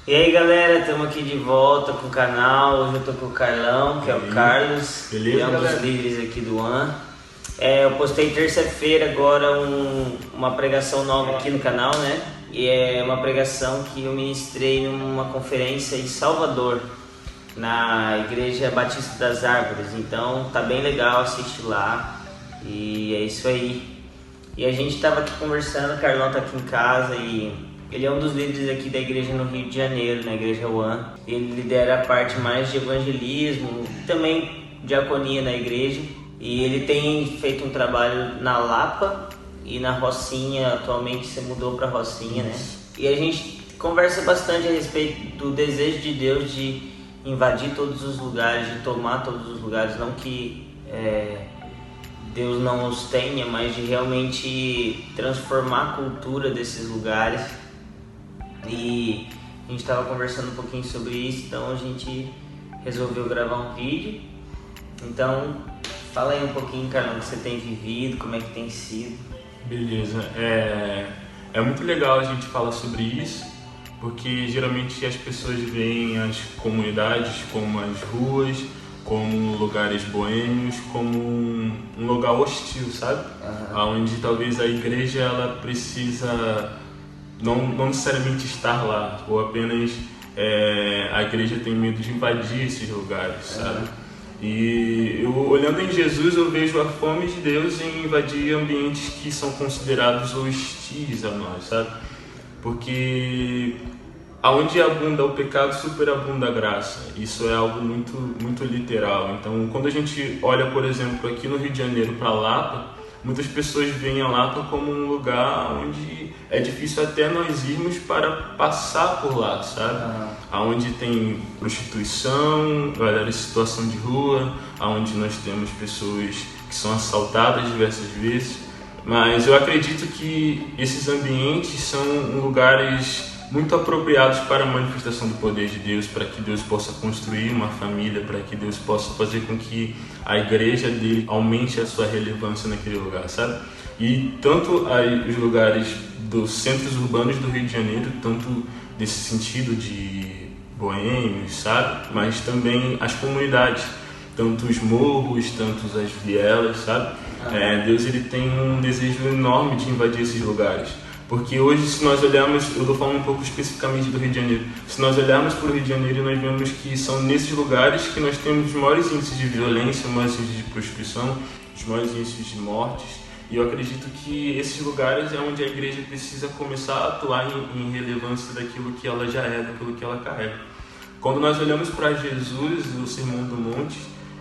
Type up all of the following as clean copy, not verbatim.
E aí galera, estamos aqui de volta com o canal. Hoje eu tô com o Carlão, que é o Carlos. Beleza, que é um galera? dos líderes aqui do One. Eu postei terça-feira agora uma pregação nova aqui no canal, né? E é uma pregação que eu ministrei numa conferência em Salvador, na Igreja Batista das Árvores. Então tá bem legal, assiste lá. E é isso aí. E a gente tava aqui conversando, o Carlão tá aqui em casa e ele é um dos líderes aqui da igreja no Rio de Janeiro, na Igreja One. Ele lidera a parte mais de evangelismo, também diaconia na igreja. E ele tem feito um trabalho na Lapa e na Rocinha. Atualmente você mudou para Rocinha, né? E a gente conversa bastante a respeito do desejo de Deus de invadir todos os lugares, de tomar todos os lugares. Não que Deus não os tenha, mas de realmente transformar a cultura desses lugares. E a gente estava conversando um pouquinho sobre isso, então a gente resolveu gravar um vídeo. Então, fala aí um pouquinho, Carlão, o que você tem vivido, como é que tem sido. Beleza, é muito legal a gente falar sobre isso, porque geralmente as pessoas veem as comunidades como as ruas, como lugares boêmios, como um lugar hostil, sabe? Onde talvez a igreja ela precisa não necessariamente estar lá, ou apenas a igreja tem medo de invadir esses lugares, sabe? E eu, olhando em Jesus, eu vejo a fome de Deus em invadir ambientes que são considerados hostis a nós, sabe? Porque aonde abunda o pecado, superabunda a graça. Isso é algo muito, muito literal. Então, quando a gente olha, por exemplo, aqui no Rio de Janeiro para Lapa, muitas pessoas veem a Lapa como um lugar onde é difícil até nós irmos para passar por lá, sabe? Aonde tem prostituição, galera em situação de rua, aonde nós temos pessoas que são assaltadas diversas vezes. Mas eu acredito que esses ambientes são lugares muito apropriados para a manifestação do poder de Deus, para que Deus possa construir uma família, para que Deus possa fazer com que a igreja dele aumente a sua relevância naquele lugar, sabe? E tanto os lugares dos centros urbanos do Rio de Janeiro, tanto nesse sentido de boêmios, sabe? Mas também as comunidades, tanto os morros, tanto as vielas, sabe? Deus ele tem um desejo enorme de invadir esses lugares. Porque hoje, se nós olharmos, eu estou falando um pouco especificamente do Rio de Janeiro, se nós olharmos para o Rio de Janeiro, nós vemos que são nesses lugares que nós temos os maiores índices de violência, os maiores índices de prostituição, os maiores índices de mortes. E eu acredito que esses lugares é onde a igreja precisa começar a atuar em relevância daquilo que ela já é, daquilo que ela carrega. Quando nós olhamos para Jesus, o Sermão do Monte,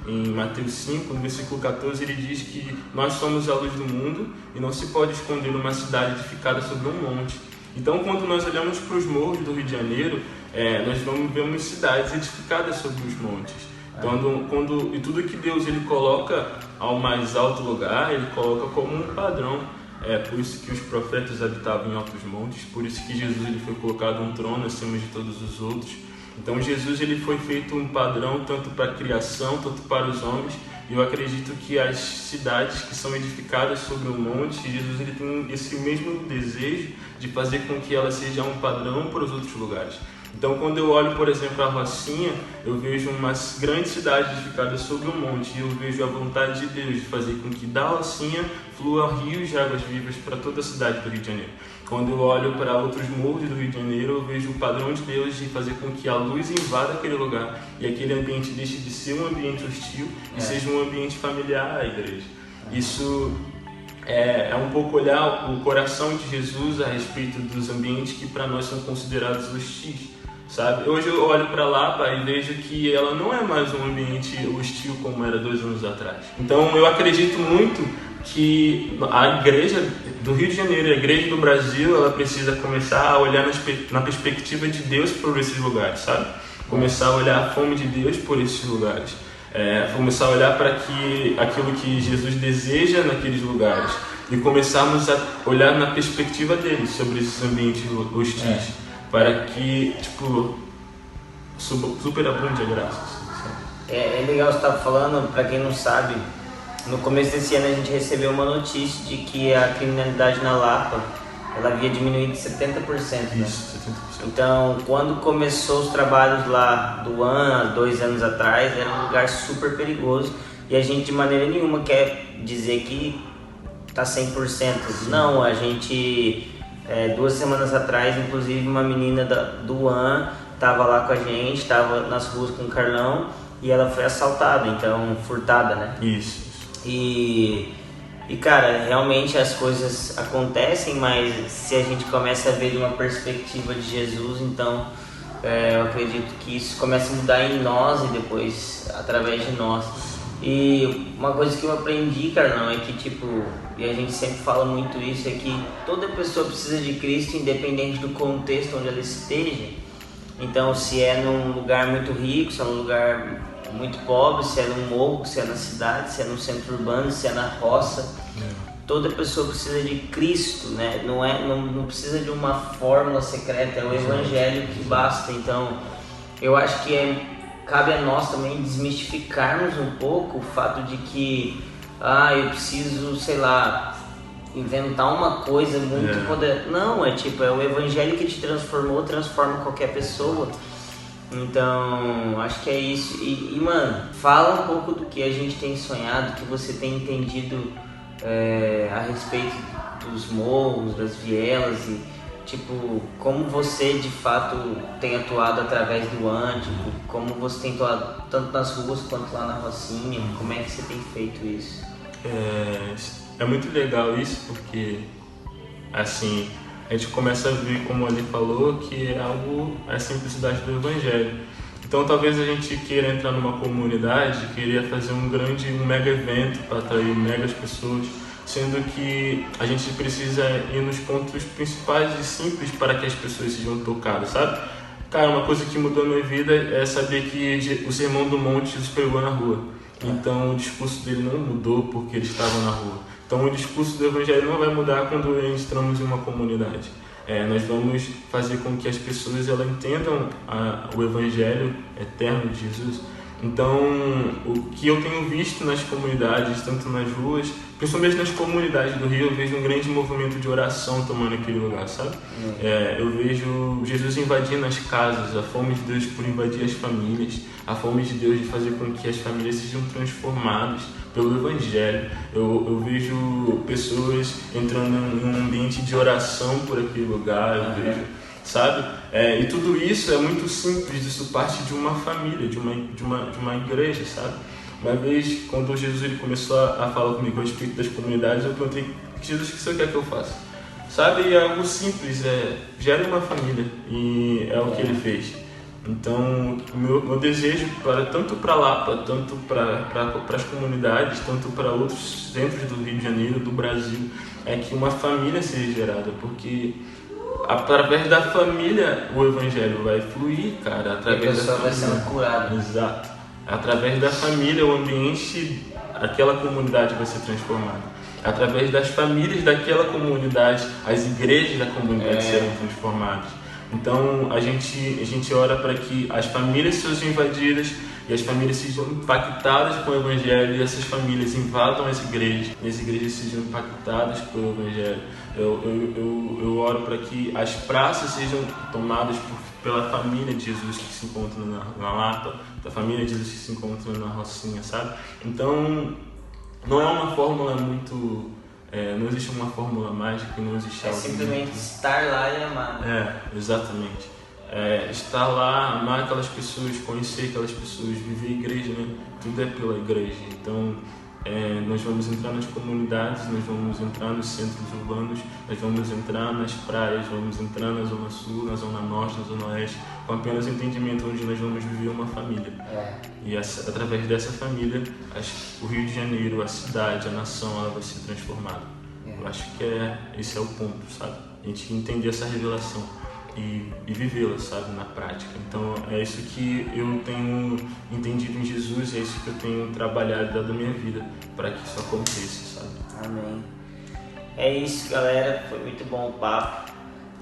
em Mateus 5, no versículo 14, ele diz que nós somos a luz do mundo e não se pode esconder numa cidade edificada sobre um monte. Então, quando nós olhamos para os morros do Rio de Janeiro, nós vemos cidades edificadas sobre os montes. E tudo que Deus ele coloca ao mais alto lugar, ele coloca como um padrão. Por isso que os profetas habitavam em altos montes, por isso que Jesus ele foi colocado um trono acima de todos os outros. Então Jesus ele foi feito um padrão tanto para a criação, tanto para os homens. E eu acredito que as cidades que são edificadas sobre um monte, Jesus ele tem esse mesmo desejo de fazer com que ela seja um padrão para os outros lugares. Então quando eu olho, por exemplo, a Rocinha, eu vejo uma grande cidade edificada sobre um monte. E eu vejo a vontade de Deus de fazer com que da Rocinha flua rios de águas vivas para toda a cidade do Rio de Janeiro. Quando eu olho para outros morros do Rio de Janeiro, eu vejo o padrão de Deus de fazer com que a luz invada aquele lugar e aquele ambiente deixe de ser um ambiente hostil e seja um ambiente familiar à igreja. Isso é um pouco olhar o coração de Jesus a respeito dos ambientes que para nós são considerados hostis, sabe? Hoje eu olho para Lapa e vejo que ela não é mais um ambiente hostil como era 2 anos atrás. Então eu acredito muito que a igreja do Rio de Janeiro e a igreja do Brasil, ela precisa começar a olhar na perspectiva de Deus por esses lugares, sabe? Começar a olhar a fome de Deus por esses lugares. Começar a olhar para aquilo que Jesus deseja naqueles lugares e começarmos a olhar na perspectiva dele sobre esses ambientes hostis, para que, superabunde a graça. É legal você estar falando, para quem não sabe, no começo desse ano a gente recebeu uma notícia de que a criminalidade na Lapa ela havia diminuído 70%, né? Isso, 70%. Então, quando começou os trabalhos lá do há 2 anos atrás, era um lugar super perigoso e a gente de maneira nenhuma quer dizer que tá 100%. Não, a gente, 2 semanas atrás, inclusive uma menina do AN tava lá com a gente, tava nas ruas com o Carlão e ela foi assaltada, então furtada, né? Isso. E cara, realmente as coisas acontecem, mas se a gente começa a ver de uma perspectiva de Jesus, então eu acredito que isso começa a mudar em nós e depois através de nós. E uma coisa que eu aprendi, Carlão, é que tipo, e a gente sempre fala muito isso, é que toda pessoa precisa de Cristo independente do contexto onde ela esteja. Então se é num lugar muito rico, se é num lugar muito pobre, se é num morro, se é na cidade, se é no centro urbano, se é na roça, toda pessoa precisa de Cristo, né? Não precisa de uma fórmula secreta, é o Evangelho que basta. Então eu acho que cabe a nós também desmistificarmos um pouco o fato de que eu preciso, sei lá, inventar uma coisa muito poderosa. Não, é o Evangelho que te transforma qualquer pessoa. Então, acho que é isso. E mano, fala um pouco do que a gente tem sonhado, que você tem entendido a respeito dos morros, das vielas e tipo, como você de fato tem atuado através do Ântico, como você tem atuado tanto nas ruas quanto lá na Rocinha, como é que você tem feito isso? É muito legal isso porque, assim, a gente começa a ver, como ele falou, que é a simplicidade do Evangelho. Então talvez a gente queira entrar numa comunidade, queria fazer um mega evento para atrair megas pessoas, sendo que a gente precisa ir nos pontos principais e simples para que as pessoas sejam tocadas, sabe? Cara, uma coisa que mudou a minha vida é saber que o Sermão do Monte Jesus pregou na rua. Então o discurso dele não mudou porque ele estava na rua. Então o discurso do Evangelho não vai mudar quando entramos em uma comunidade. Nós vamos fazer com que as pessoas entendam o Evangelho eterno de Jesus. Então, o que eu tenho visto nas comunidades, tanto nas ruas, principalmente nas comunidades do Rio, eu vejo um grande movimento de oração tomando aquele lugar, sabe? Eu vejo Jesus invadindo as casas, a fome de Deus por invadir as famílias, a fome de Deus de fazer com que as famílias sejam transformadas pelo Evangelho. Eu vejo pessoas entrando em um ambiente de oração por aquele lugar, eu vejo, sabe? E tudo isso é muito simples, isso parte de uma família, de uma igreja, sabe? Uma vez, quando Jesus ele começou a falar comigo a respeito das comunidades, eu perguntei: Jesus, o que você quer que eu faça? Sabe, é algo simples, gere uma família, e é o que ele fez. Então, o meu desejo tanto para Lapa, tanto para as comunidades, tanto para outros centros do Rio de Janeiro, do Brasil, é que uma família seja gerada, porque através da família o Evangelho vai fluir, cara. Através da família vai sendo curada. Exato. Através da família, o ambiente, aquela comunidade vai ser transformada. Através das famílias daquela comunidade, as igrejas da comunidade serão transformadas. Então a gente ora para que as famílias sejam invadidas e as famílias sejam impactadas com o Evangelho, e essas famílias invadam as igrejas e as igrejas sejam impactadas pelo Evangelho. Eu oro para que as praças sejam tomadas pela família de Jesus que se encontra na Lapa, da família de Jesus que se encontra na Rocinha, sabe? Então não é uma fórmula muito... não existe uma fórmula mágica, não existe algo simplesmente estar lá e amar. Exatamente. Estar lá, amar aquelas pessoas, conhecer aquelas pessoas, viver a igreja, né? Tudo é pela igreja. Então, nós vamos entrar nas comunidades, nós vamos entrar nos centros urbanos, nós vamos entrar nas praias, vamos entrar na Zona Sul, na Zona Norte, na Zona Oeste, com apenas entendimento onde nós vamos viver uma família. E através dessa família, o Rio de Janeiro, a cidade, a nação, ela vai ser transformada. Eu acho que esse é o ponto, sabe? A gente entender essa revelação e vivê-la, sabe, na prática. Então é isso que eu tenho entendido em Jesus, é isso que eu tenho trabalhado e dado a minha vida para que isso aconteça, sabe? Amém. É isso, galera, foi muito bom o papo.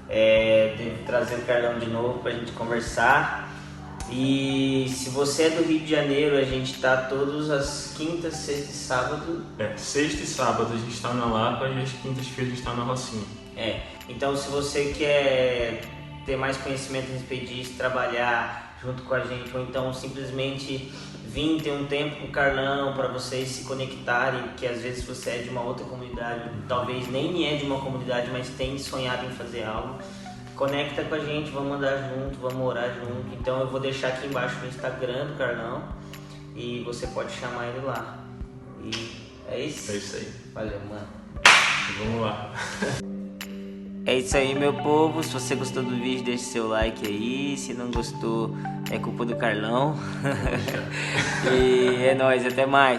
Devo trazer o Carlão de novo pra gente conversar. E se você é do Rio de Janeiro, a gente tá todas as quintas, sexta e sábado. Sexta e sábado a gente tá na Lapa e às quintas-feiras a gente tá na Rocinha. Então, se você quer ter mais conhecimento a respeito disso, trabalhar junto com a gente, ou então simplesmente vir ter um tempo com o Carlão para vocês se conectarem, que às vezes você é de uma outra comunidade, talvez nem é de uma comunidade, mas tem sonhado em fazer algo, conecta com a gente, vamos andar junto, vamos orar junto. Então eu vou deixar aqui embaixo o Instagram do Carlão e você pode chamar ele lá. E é isso? É isso aí. Valeu, mano. Vamos lá. É isso aí, meu povo. Se você gostou do vídeo, deixe seu like aí. Se não gostou, é culpa do Carlão. E é nóis, até mais.